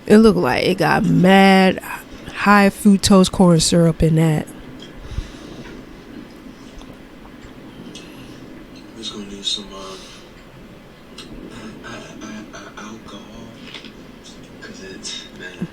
It looked like it got mad high fructose corn syrup in that. It's gonna need some alcohol, cause it's man.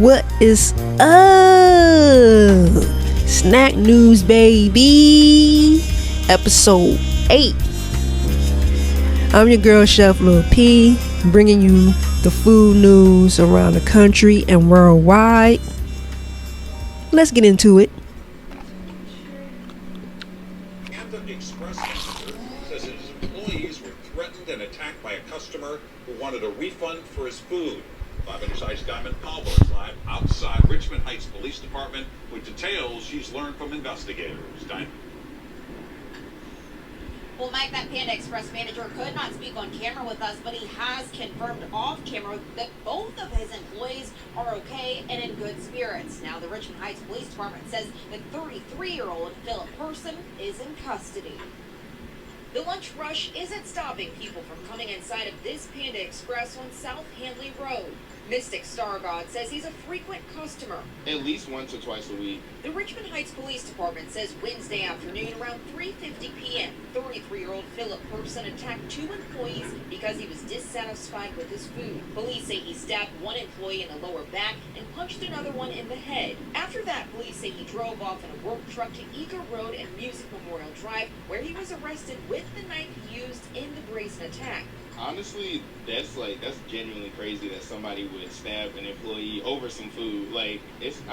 What is up? Snack news, baby. Episode 8. I'm your girl, Chef Lil P, bringing you the food news around the country and worldwide. Let's get into it. Panda Express says his employees were threatened and attacked by a customer who wanted a refund for his food. 5 Undersized Diamond Palmer is live outside Richmond Heights Police Department with details she's learned from investigators. Diamond. Well, Mike, that Panda Express manager could not speak on camera with us, but he has confirmed off camera that both of his employees are okay and in good spirits. Now, the Richmond Heights Police Department says the 33-year-old Philip Person is in custody. The lunch rush isn't stopping people from coming inside of this Panda Express on South Handley Road. Mystic Star God says he's a frequent customer. At least once or twice a week. The Richmond Heights Police Department says Wednesday afternoon around 3:50 p.m., 33-year-old Philip Person attacked 2 employees because he was dissatisfied with his food. Police say he stabbed one employee in the lower back and punched another one in the head. After that, police say he drove off in a work truck to Eager Road and Music Memorial Drive, where he was arrested with the knife used in the brazen attack. Honestly, that's genuinely crazy that somebody would stab an employee over some food. I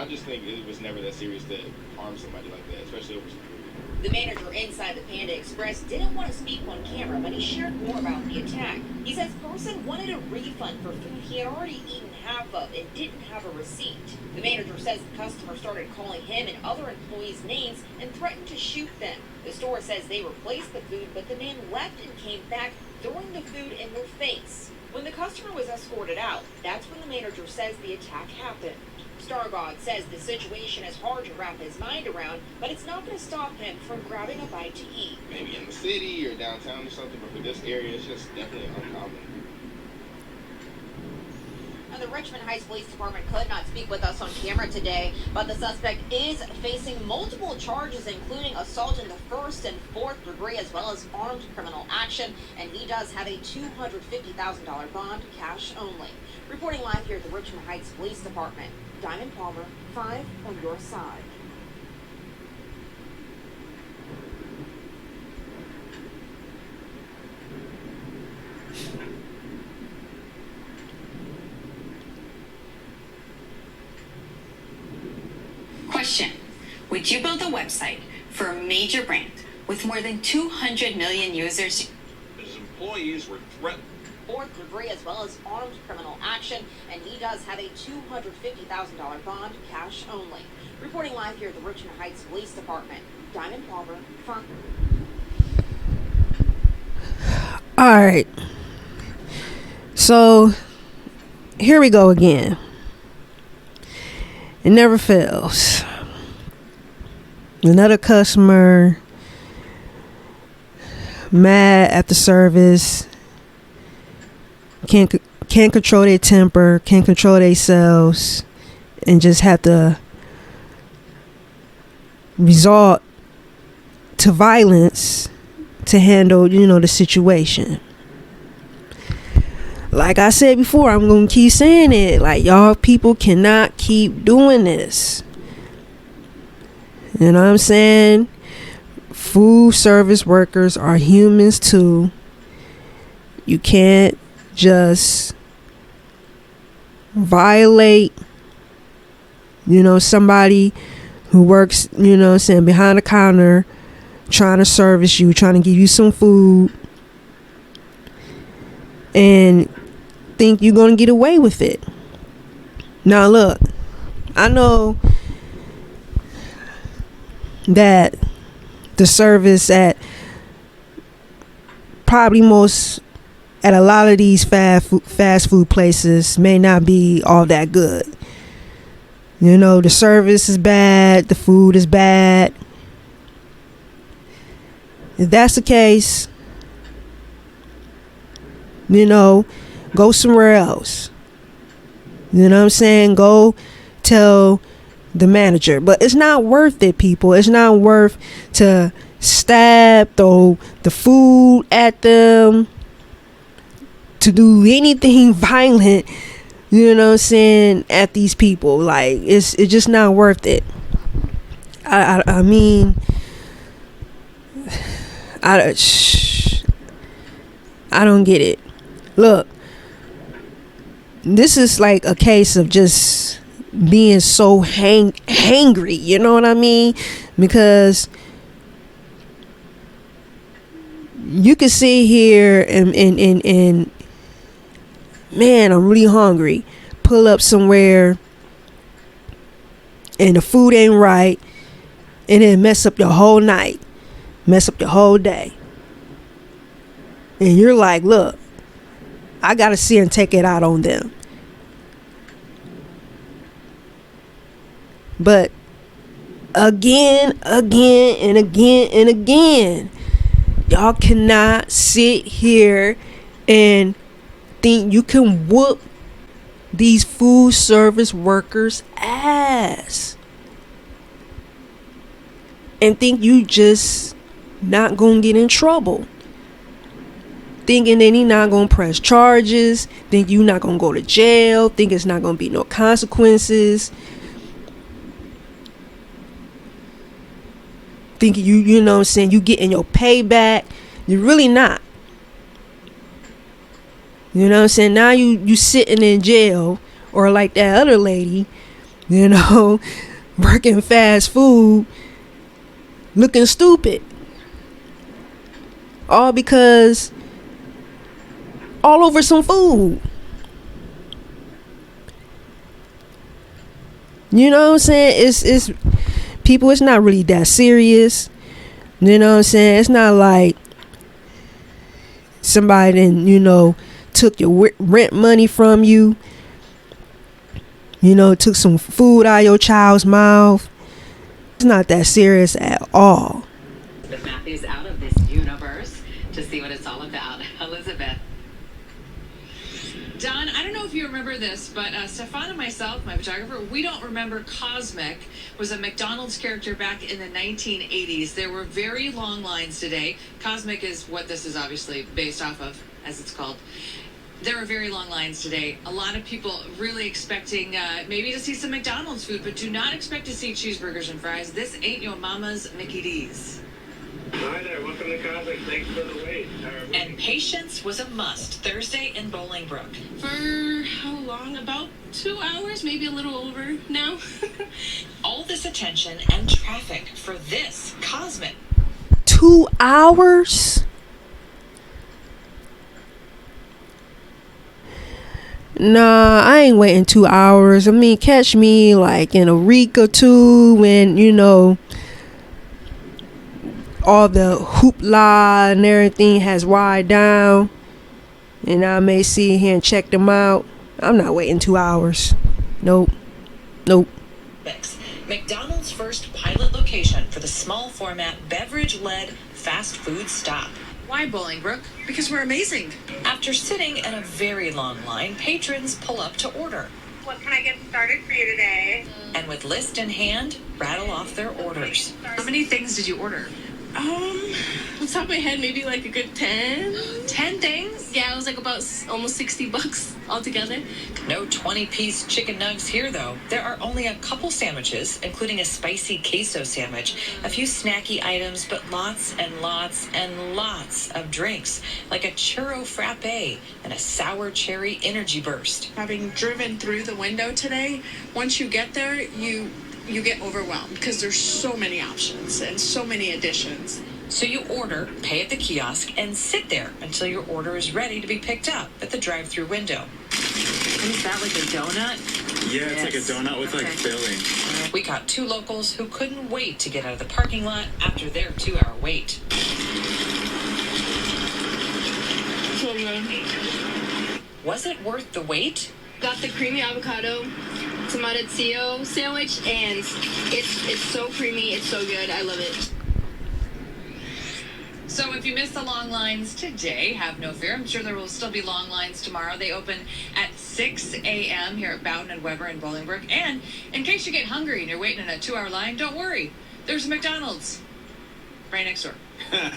just think it was never that serious to harm somebody like that, especially over some food. The manager inside the Panda Express didn't want to speak on camera, but he shared more about the attack. He says Person wanted a refund for food he had already eaten half of and didn't have a receipt. The manager says the customer started calling him and other employees names and threatened to shoot them. The store says they replaced the food, but the man left and came back, throwing the food in their face. When the customer was escorted out, that's when the manager says the attack happened. Star God says the situation is hard to wrap his mind around, but it's not going to stop him from grabbing a bite to eat. Maybe in the city or downtown or something, but for this area, it's just definitely uncommon. Now, the Richmond Heights Police Department could not speak with us on camera today, but the suspect is facing multiple charges, including assault in the 1st and 4th degree, as well as armed criminal action, and he does have a $250,000 bond, cash only. Reporting live here at the Richmond Heights Police Department, Diamond Palmer, 5 on your side. Question: would you build a website for a major brand with more than 200 million users? His employees were threatened. 4th degree, as well as armed criminal action, and he does have a $250,000 bond, cash only. Reporting live here at the Richmond Heights Police Department, Diamond Palmer, Funk. All right. So here we go again. It never fails. Another customer mad at the service, can't control their temper, can't control themselves, and just have to resort to violence to handle, the situation. Like I said before, I'm gonna keep saying it. Like, y'all people cannot keep doing this. You know what I'm saying? Food service workers are humans too. You can't just violate, somebody who works, saying behind the counter, trying to service you, trying to give you some food, and think you're gonna get away with it. Now look, I know that the service at a lot of these fast food places may not be all that good. The service is bad, the food is bad, If that's the case, you know, go somewhere else. You know what I'm saying? Go tell the manager. But it's not worth it, people. It's not worth to stab, throw the food at them, to do anything violent, you know what I'm saying, at these people. Like, it's just not worth it. I mean, I don't get it. Look, this is like a case of just being so hangry, you know what I mean? Because you can sit here and man, I'm really hungry. Pull up somewhere and the food ain't right, and then mess up your whole night, mess up your whole day. And you're like, look, I gotta see and take it out on them. But again, and again, y'all cannot sit here and think you can whoop these food service workers' ass and think you just not gonna get in trouble, thinking that he not gonna press charges, think you not gonna go to jail, think it's not gonna be no consequences, think you know what I'm saying, you getting your payback. You're really not. You know what I'm saying? Now you sitting in jail, or like that other lady, you know, working fast food, looking stupid. All because all over some food. You know what I'm saying? It's people, it's not really that serious. You know what I'm saying? It's not like somebody then, you know, took your rent money from you, you know, took some food out of your child's mouth. It's not that serious at all. But Matthew's out of this universe to see what it's all about. Elizabeth. Don, I don't know if you remember this, but Stefan and myself, my photographer, we don't remember Cosmc was a McDonald's character back in the 1980s. There were very long lines today. Cosmc is what this is obviously based off of, as it's called. There were very long lines today. A lot of people really expecting maybe to see some McDonald's food, but do not expect to see cheeseburgers and fries. This ain't your mama's Mickey D's. Hi there, welcome to Cosmc. Thanks for the wait. And patience was a must Thursday in Bolingbrook. For how long? About 2 hours, maybe a little over now. All this attention and traffic for this Cosmc. 2 hours? Nah, I ain't waiting 2 hours. I mean, catch me like in a week or two when, you know, all the hoopla and everything has wired down, and I may see here and check them out. I'm not waiting 2 hours. Nope. McDonald's first pilot location for the small format beverage-led fast food stop. Why Bolingbrook? Because we're amazing. After sitting in a very long line, patrons pull up to order. What can I get started for you today? And with list in hand, rattle off their orders. How many things did you order? On top of my head, maybe like a good 10. 10 things? Yeah, it was like about almost $60 altogether. No 20-piece chicken nugs here, though. There are only a couple sandwiches, including a spicy queso sandwich, a few snacky items, but lots and lots and lots of drinks, like a churro frappe and a sour cherry energy burst. Having driven through the window today, once you get there, you get overwhelmed because there's so many options and so many additions. So you order, pay at the kiosk, and sit there until your order is ready to be picked up at the drive-through window. And is that like a donut? Yeah, it's like a donut with like filling. We caught two locals who couldn't wait to get out of the parking lot after their 2-hour wait. So good. Was it worth the wait? Got the creamy avocado tomatillo sandwich, and it's so creamy, it's so good, I love it. So if you missed the long lines today, have no fear. I'm sure there will still be long lines tomorrow. They open at 6 a.m. here at Boughton and Weber in Bolingbrook. And in case you get hungry and you're waiting in a 2-hour line, don't worry. There's a McDonald's right next door.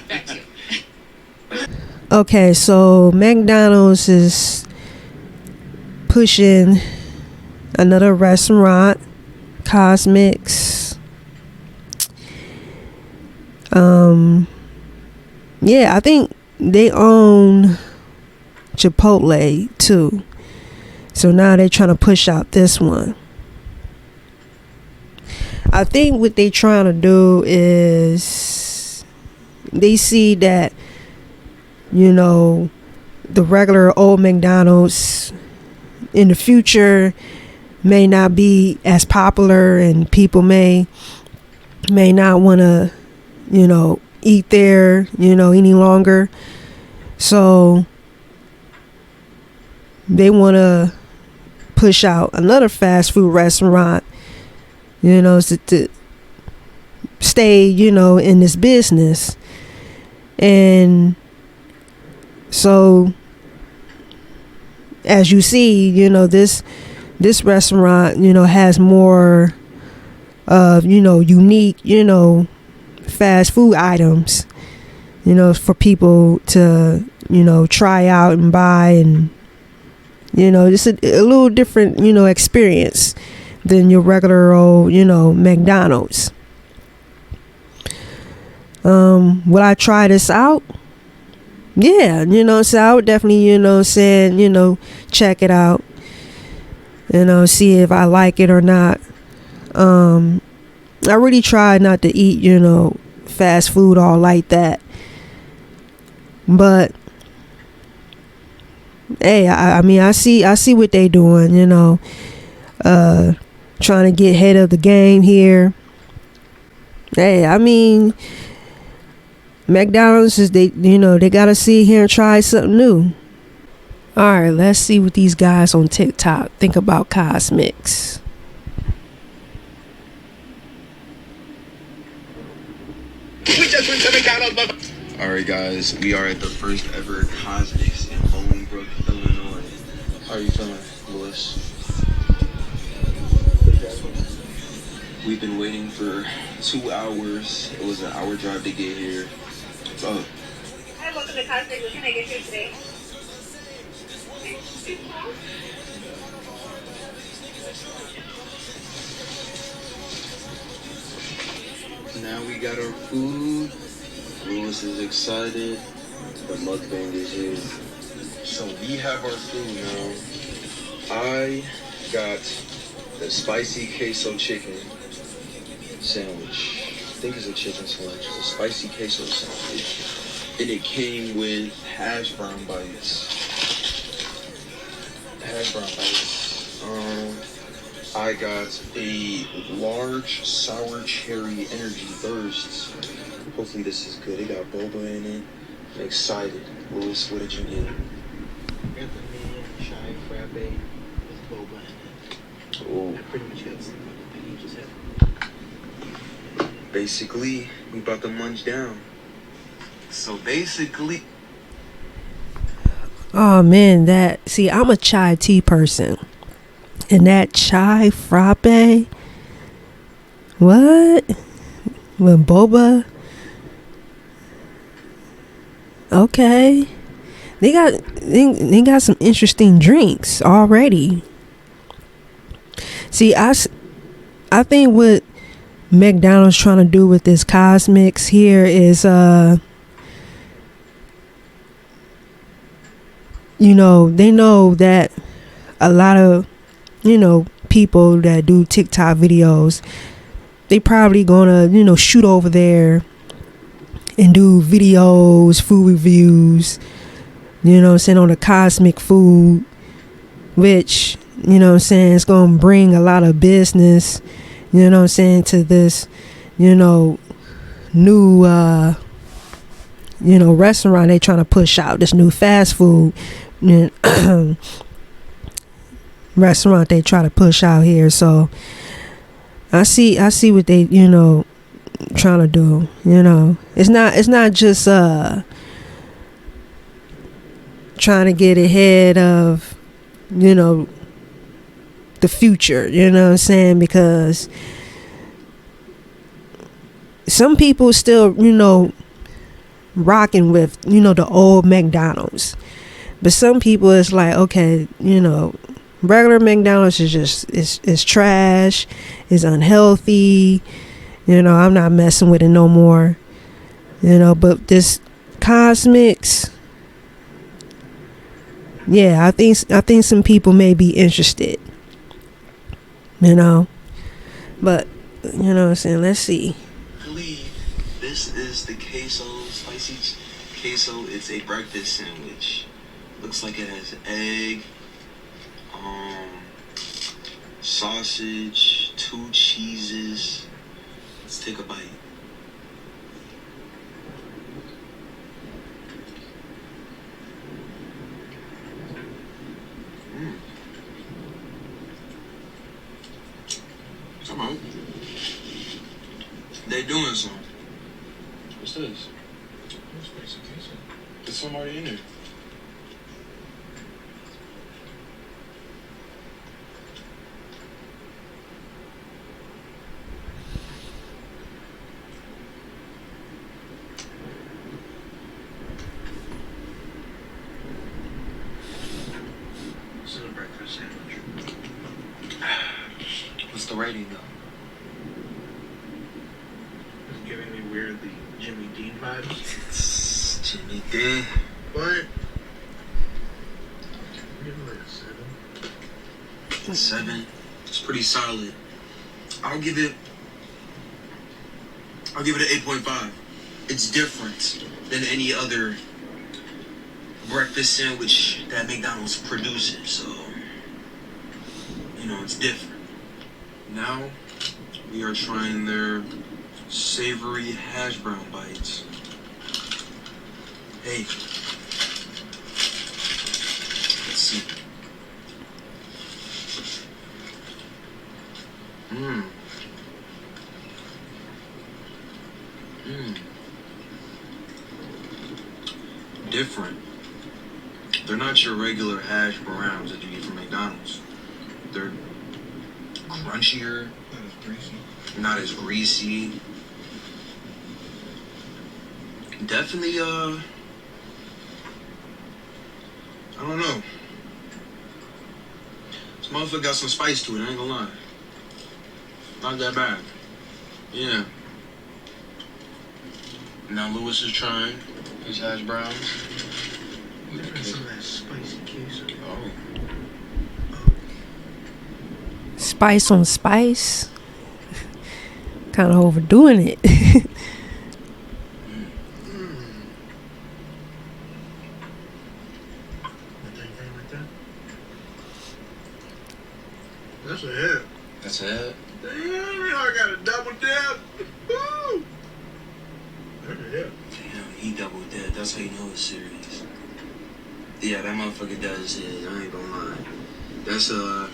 Back to you. Okay, so McDonald's is pushing another restaurant, Cosmc. Yeah, I think they own Chipotle too. So now they're trying to push out this one. I think what they trying to do is they see that, you know, the regular old McDonald's in the future may not be as popular, and people may not want to, you know, eat there, you know, any longer. So they want to push out another fast food restaurant, you know, to stay, you know, in this business. And so as you see, you know, this restaurant, you know, has more of, you know, unique, you know, fast food items, you know, for people to, you know, try out and buy, and, you know, just a little different, you know, experience than your regular old, you know, McDonald's. Would I try this out? Yeah, you know, so I would definitely, you know, saying, you know, check it out, you know, see if I like it or not. I really try not to eat, you know, fast food all like that. But hey, I mean, I see what they doing, you know, trying to get ahead of the game here. Hey, I mean, McDonald's is, they, you know, they gotta sit here and try something new. All right, let's see what these guys on TikTok think about Cosmc. We just went to McDonald's. Alright guys, we are at the first ever Cosmc in Bolingbrook, Illinois. How are you feeling, Louis? We've been waiting for 2 hours. It was an hour drive to get here. What's up? Hi, welcome to Cosmc. What can I get you today? Now we got our food. Louis is excited. The mukbang is here. So we have our food now. I got the spicy queso chicken sandwich. I think it's a chicken sandwich. It's a spicy queso sandwich. And it came with hash brown bites. I got a large sour cherry energy burst. Hopefully this is good. It got boba in it. I'm excited. Louis, what did you get? I got the medium chai frappe with boba in it. Oh. I pretty much got some of you just had. Basically, we about to munch down. So basically, Oh man, I'm a chai tea person, and that chai frappe, what, with boba? Okay, they got some interesting drinks already. See, I think what McDonald's trying to do with this Cosmc here is you know, they know that a lot of, you know, people that do TikTok videos, they probably gonna, you know, shoot over there and do videos, food reviews, you know what I'm saying, on the Cosmc food, which, you know what I'm saying, it's gonna bring a lot of business, you know what I'm saying, to this, you know, new you know, restaurant they trying to push out, this new fast food restaurant they try to push out here. So I see what they, you know, trying to do. It's not just trying to get ahead of the future. You know what I'm saying? Because some people still rocking with the old McDonald's, but some people it's like, okay, regular McDonald's is just is trash, is unhealthy. I'm not messing with it no more. But this Cosmc, yeah, I think some people may be interested. But what I'm saying, let's see. I believe this is the spicy queso. It's a breakfast sandwich. Looks like it has egg, sausage, 2 cheeses. Let's take a bite. Come on. They doing something. What's this? There's somebody in there. This is a breakfast sandwich. What's the rating though? It's giving me weirdly Jimmy Dean vibes. Jimmy Dean. But give it like a 7. 7. It's pretty solid. I'll give it an 8.5. It's different than any other breakfast sandwich that McDonald's produces, so it's different. Now we are trying their savory hash brown bites. Hey, let's see. Different. They're not your regular hash browns that you get from McDonald's. They're crunchier, not as greasy. Definitely, I don't know. This motherfucker got some spice to it, I ain't gonna lie. Not that bad. Yeah. Now Lewis is trying his hash browns. Some of that spicy queso. Oh. Spice on spice. Kind of overdoing it. That thing like that? That's a hit. That's it. Damn, I got a double dip. Woo! That's a hit. Damn, he double dead. That's how you know it's serious. Yeah, that motherfucker does hit. I ain't gonna lie. That's a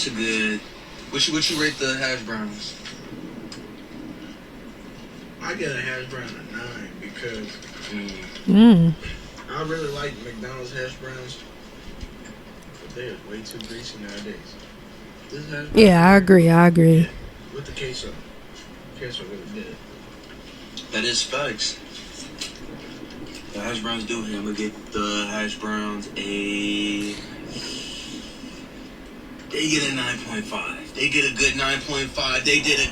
good. What you rate the hash browns? I get a hash brown at 9 because I really like McDonald's hash browns, but they are way too greasy nowadays. This hash brown, Yeah, I agree. yeah, with the queso really good. That is facts. The hash browns do hit. I'm gonna get the hash browns They get a 9.5. They get a good 9.5. They did a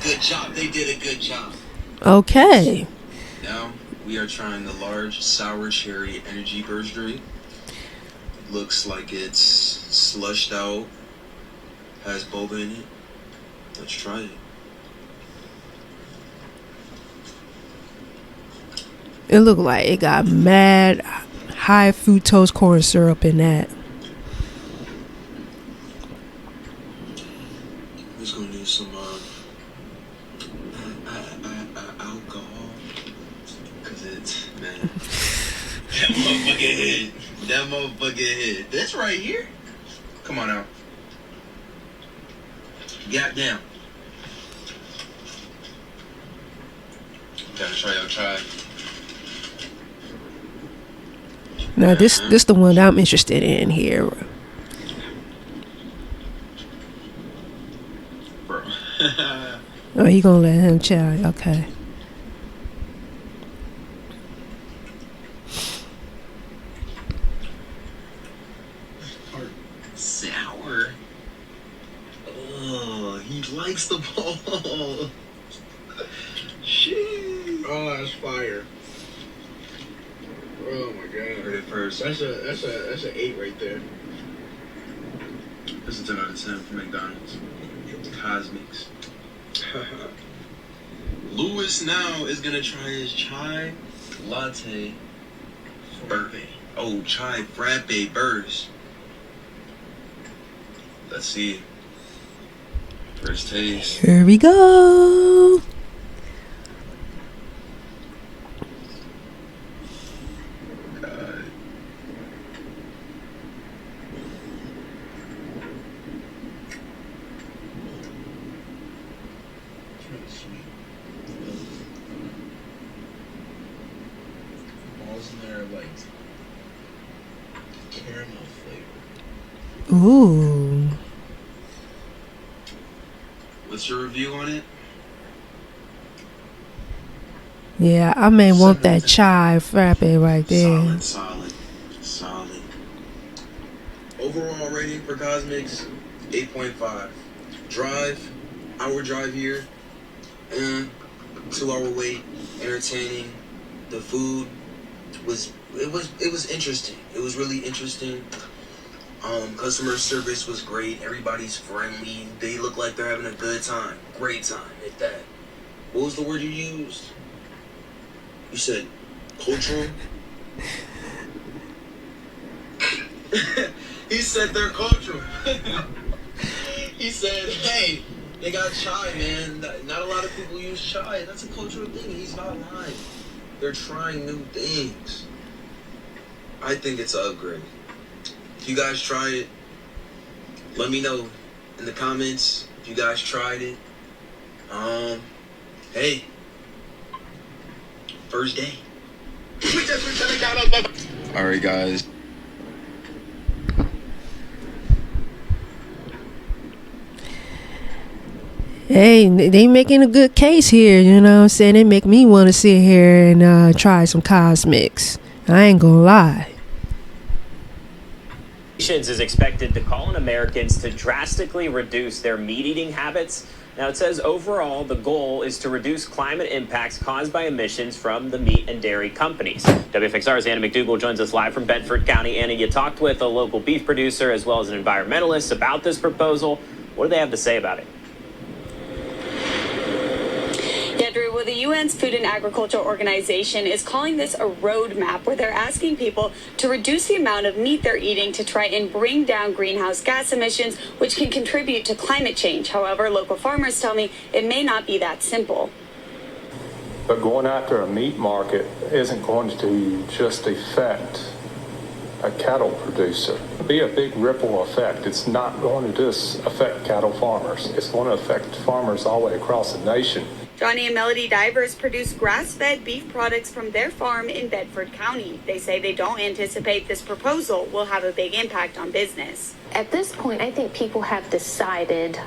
good job. Okay. Now we are trying the large sour cherry energy burst drink. Looks like it's slushed out. Has boba in it. Let's try it. It looked like it got mad high fructose corn syrup in that. It's gonna need some alcohol, cause it's man. That motherfucker hit. That's right here. Come on out. Goddamn. Gotta try your chai. Now this the one that I'm interested in here. Bro. Oh, he gonna let him try. Okay. Sour. Oh, he likes the ball. Shit. Oh, that's fire. Oh my god. Heard it first. That's an 8 right there. That's a 10 out of 10 for McDonald's. Cosmcs. Lewis now is gonna try his chai latte frappe. Oh, chai frappe burst. Let's see. First taste. Here we go. God. It's really sweet. Balls in there are like caramel flavor. Ooh. What's your review on it? Yeah, I may want that chai frappe right there. Solid. Overall rating for Cosmcs, 8.5. Drive, hour drive here, 2 hour wait, entertaining. The food was interesting. It was really interesting. Customer service was great. Everybody's friendly. They look like they're having a good time. Great time, if that. What was the word you used? You said cultural? He said they're cultural. He said, hey, they got chai, man. Not a lot of people use chai. That's a cultural thing. He's not lying. They're trying new things. I think it's an upgrade. If you guys try it, let me know in the comments if you guys tried it. Hey, first day. Alright guys. Hey, they making a good case here, you know what I'm saying? They make me want to sit here and try some Cosmcs. I ain't gonna lie. Is expected to call on Americans to drastically reduce their meat eating habits. Now, it says overall the goal is to reduce climate impacts caused by emissions from the meat and dairy companies. WFXR's Anna McDougall joins us live from Bedford County. Anna, you talked with a local beef producer as well as an environmentalist about this proposal. What do they have to say about it? Yeah, Drew, well, the UN's Food and Agriculture Organization is calling this a roadmap where they're asking people to reduce the amount of meat they're eating to try and bring down greenhouse gas emissions, which can contribute to climate change. However, local farmers tell me it may not be that simple. But going after a meat market isn't going to just affect a cattle producer. It'll be a big ripple effect. It's not going to just affect cattle farmers. It's going to affect farmers all the way across the nation. Johnny and Melody Divers produce grass-fed beef products from their farm in Bedford County. They say they don't anticipate this proposal will have a big impact on business. At this point, I think people have decided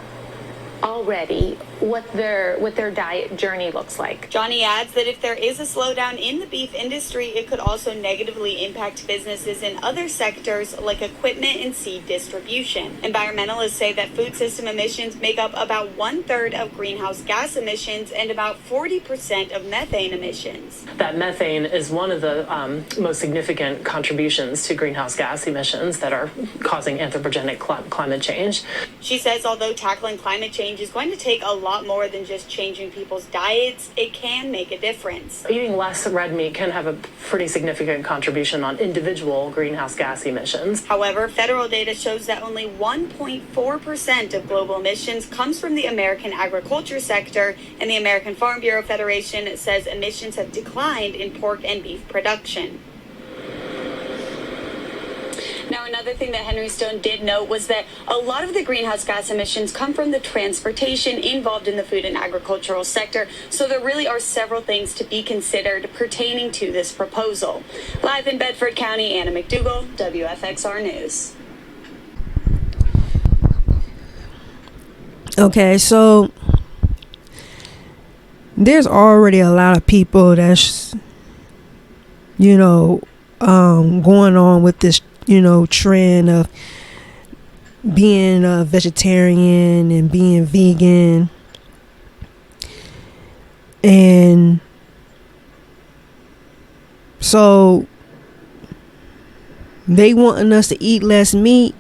already what their diet journey looks like. Johnny adds that if there is a slowdown in the beef industry, it could also negatively impact businesses in other sectors like equipment and seed distribution. Environmentalists say that food system emissions make up about 1/3 of greenhouse gas emissions and about 40% of methane emissions. That methane is one of the most significant contributions to greenhouse gas emissions that are causing anthropogenic climate change. She says although tackling climate change is going to take a lot more than just changing people's diets, it can make a difference. Eating less red meat can have a pretty significant contribution on individual greenhouse gas emissions. However, federal data shows that only 1.4% of global emissions comes from the American agriculture sector, and the American Farm Bureau Federation says emissions have declined in pork and beef production. Now, another thing that Henry Stone did note was that a lot of the greenhouse gas emissions come from the transportation involved in the food and agricultural sector, so there really are several things to be considered pertaining to this proposal. Live in Bedford County, Anna McDougall, WFXR News. Okay, so there's already a lot of people that's, going on with this, trend of being a vegetarian and being vegan. And so they wanting us to eat less meat.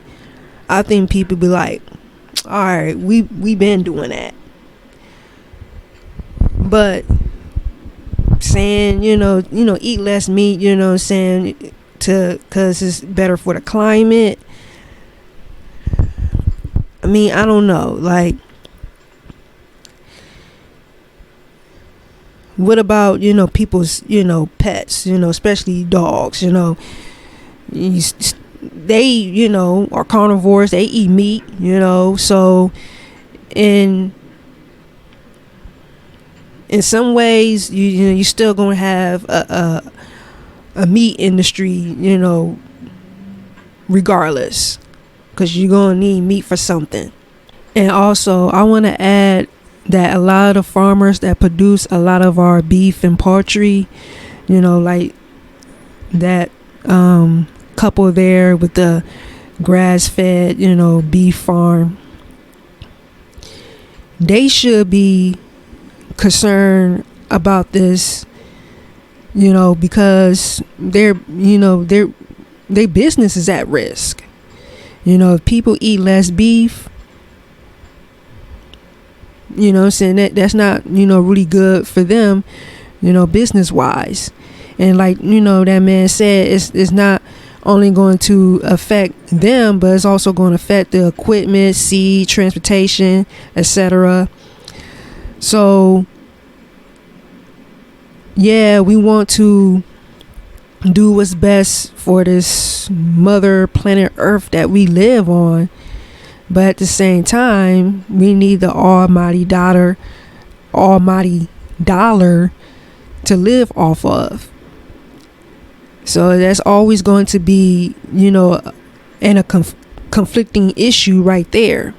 I think people be like, all right, we been doing that. But saying, eat less meat, saying cause it's better for the climate. I mean, I don't know. Like, what about, people's, pets, especially dogs, they, are carnivores, they eat meat, so in some ways, you still gonna have a meat industry, regardless, because you're gonna need meat for something. And also, I want to add that a lot of the farmers that produce a lot of our beef and poultry, like that couple there with the grass-fed, beef farm, they should be concerned about this, because their business is at risk. If people eat less beef, saying that's not, really good for them, business wise. And like, that man said, it's not only going to affect them, but it's also going to affect the equipment, seed, transportation, etc. So yeah, we want to do what's best for this mother planet Earth that we live on, but at the same time, we need the almighty dollar to live off of. So that's always going to be, and a conflicting issue right there.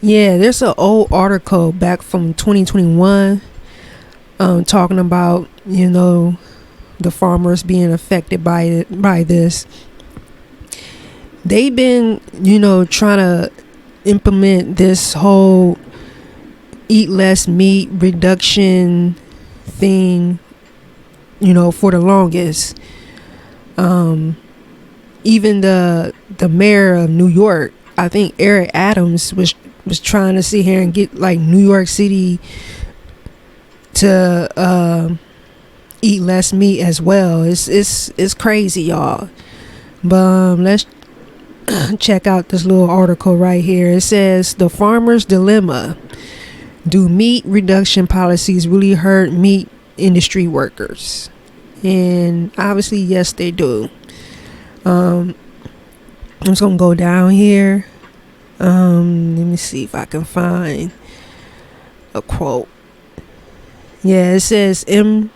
Yeah, there's an old article back from 2021 talking about, the farmers being affected by this. They've been, trying to implement this whole eat less meat reduction thing, for the longest. Even the mayor of New York, I think Eric Adams was trying to sit here and get like New York City to eat less meat as well. It's crazy, y'all. But let's check out this little article right here. It says, the farmer's dilemma: do meat reduction policies really hurt meat industry workers? And obviously, yes, they do. I'm just gonna go down here. Let me see if I can find a quote. Yeah, it says, in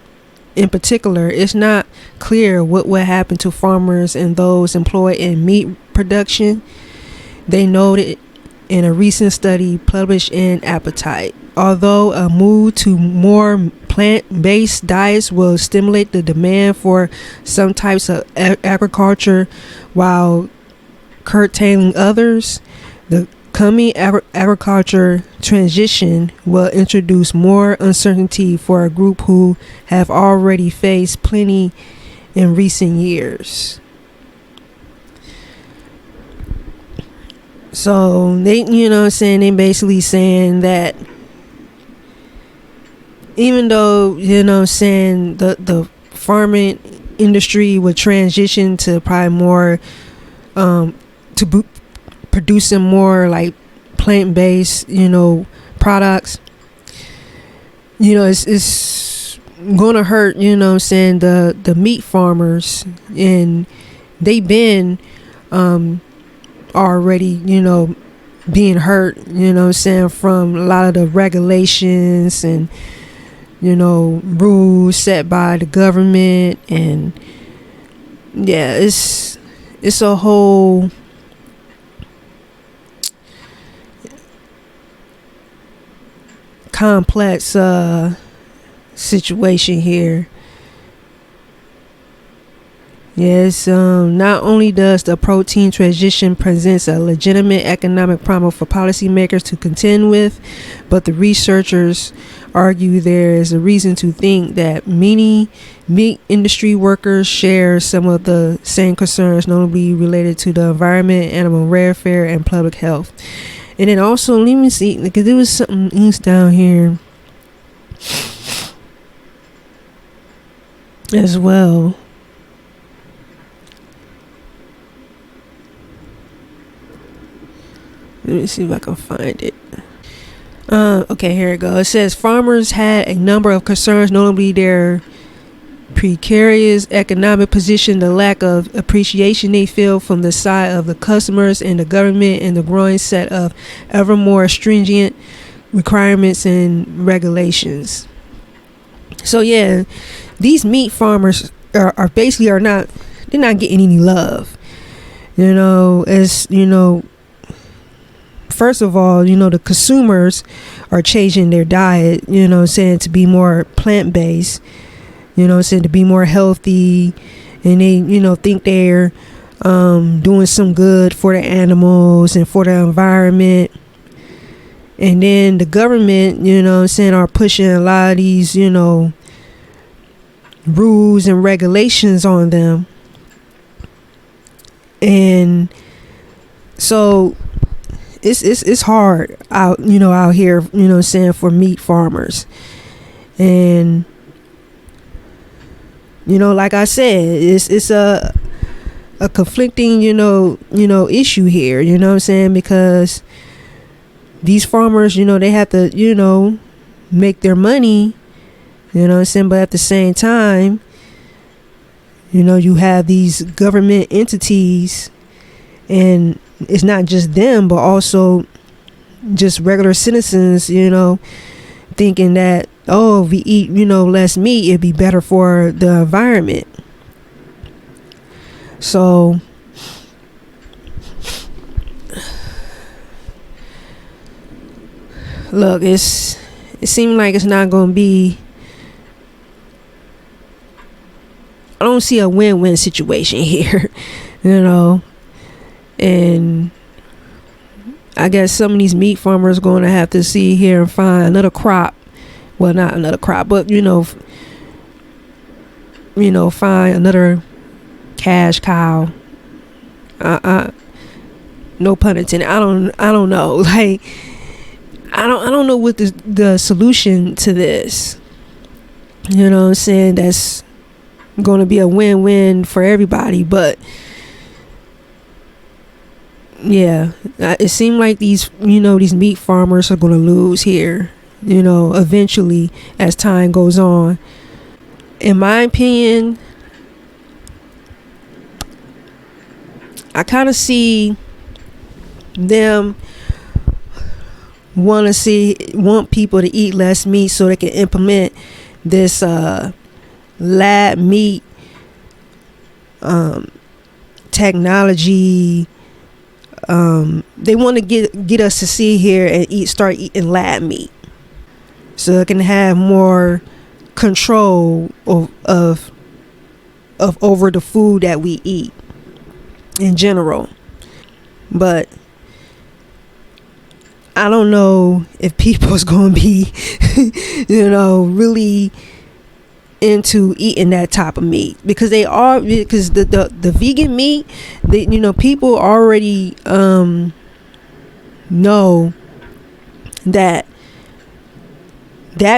particular, it's not clear what will happen to farmers and those employed in meat production. They noted in a recent study published in Appetite. Although a move to more plant-based diets will stimulate the demand for some types of agriculture while curtailing others, the coming agriculture transition will introduce more uncertainty for a group who have already faced plenty in recent years. So they, they basically saying that even though, the farming industry would transition to probably more, producing more like plant-based, products, it's gonna hurt, the meat farmers, and they've been already, being hurt, saying, from a lot of the regulations and, rules set by the government. And yeah, it's a whole complex situation here. Yes, not only does the protein transition presents a legitimate economic problem for policymakers to contend with, but the researchers argue there is a reason to think that many meat industry workers share some of the same concerns, notably related to the environment, animal welfare, and public health. And then also, let me see, because there was something else down here as well. Let me see if I can find it. Okay, here it goes. It says farmers had a number of concerns, notably their precarious economic position, the lack of appreciation they feel from the side of the customers and the government, and the growing set of ever more stringent requirements and regulations. So yeah, these meat farmers are basically they're not getting any love. As first of all, the consumers are changing their diet, saying to be more plant-based, saying to be more healthy, and they, think they're doing some good for the animals and for the environment. And then the government, saying are pushing a lot of these, rules and regulations on them. And so it's hard out here, saying, for meat farmers. And like I said, it's a conflicting issue here, what I'm saying, because these farmers, they have to make their money, what I'm saying, but at the same time, you have these government entities, and it's not just them, but also just regular citizens, thinking that, oh, if we eat, less meat, it'd be better for the environment. So look, it seems like it's not going to be, I don't see a win-win situation here, and I guess some of these meat farmers are going to have to see here and find another crop. Well, not another crop, but find another cash cow. No pun intended. I don't know. Like, I don't know what the solution to this. What I'm saying, that's going to be a win-win for everybody, but yeah, it seemed like these meat farmers are going to lose here, eventually as time goes on. In my opinion, I kind of see them want people to eat less meat so they can implement this lab meat technology. They want to get us to sit here and start eating lab meat, so they can have more control of over the food that we eat in general. But I don't know if people's going to be really into eating that type of meat, because the vegan meat, people already know that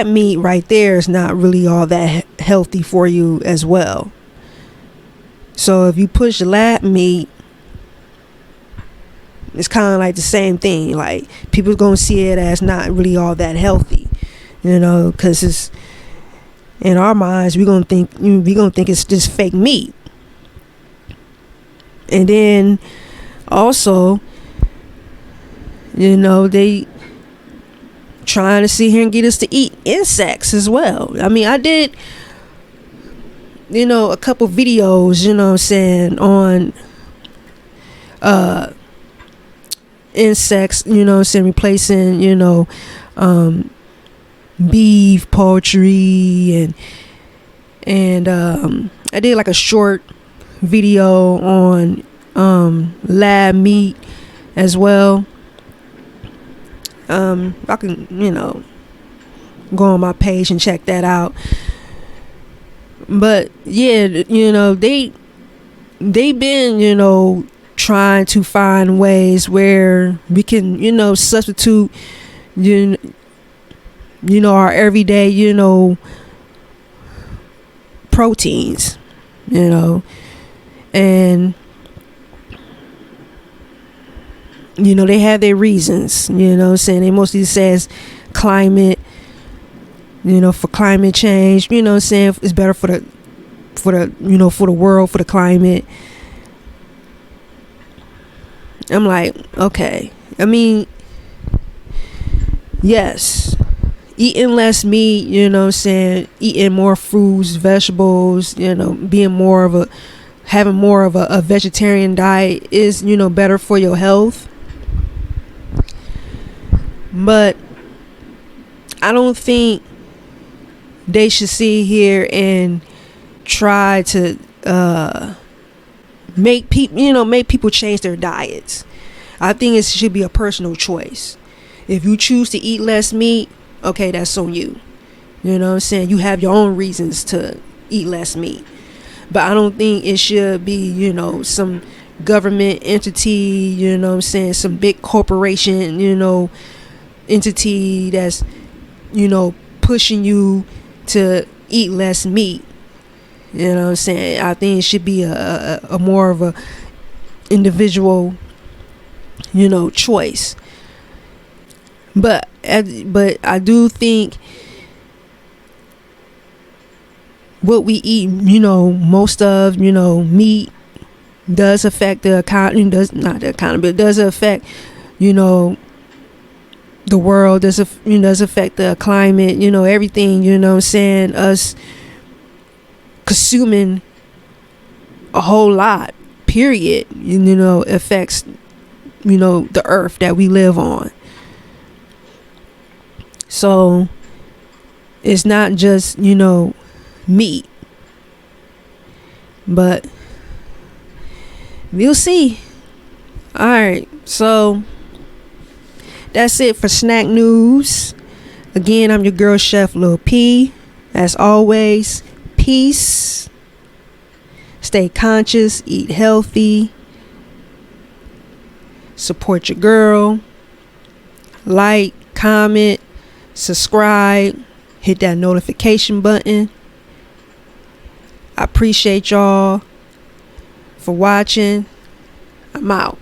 meat right there is not really all that healthy for you as well. So if you push lab meat, it's kind of like the same thing. Like, people gonna see it as not really all that healthy, because it's, in our minds, we're gonna think it's just fake meat. And then Also, they trying to sit here and get us to eat insects as well. I mean, I did, a couple videos, I'm saying, on insects, I'm saying, replacing, beef, poultry, and I did like a short video on lab meat as well. I can, go on my page and check that out. But yeah, they've been, trying to find ways where we can, substitute, our everyday, proteins, and they have their reasons, saying they mostly says climate, for climate change, saying it's better for the world, for the climate. I'm like, okay. I mean, yes, eating less meat, saying eating more fruits, vegetables, being having more of a vegetarian diet is, better for your health. But I don't think they should sit here and try to make people change their diets. I think it should be a personal choice. If you choose to eat less meat, okay, that's on you. You know what I'm saying? You have your own reasons to eat less meat. But I don't think it should be, some government entity, some big corporation, entity that's, pushing you to eat less meat. You know what I'm saying? I think it should be a more of a individual, choice. But I do think what we eat, most of, meat does affect the economy. Does not the economy, but it does affect, the world. Does affect the climate. Everything. I'm saying, us consuming a whole lot. Period. Affects the earth that we live on. So it's not just meat, but we'll see. All right, so that's it for snack news. Again, I'm your girl chef Lil P. As always, peace, stay conscious, eat healthy, support your girl, like, comment, subscribe, hit that notification button. I appreciate y'all for watching. I'm out.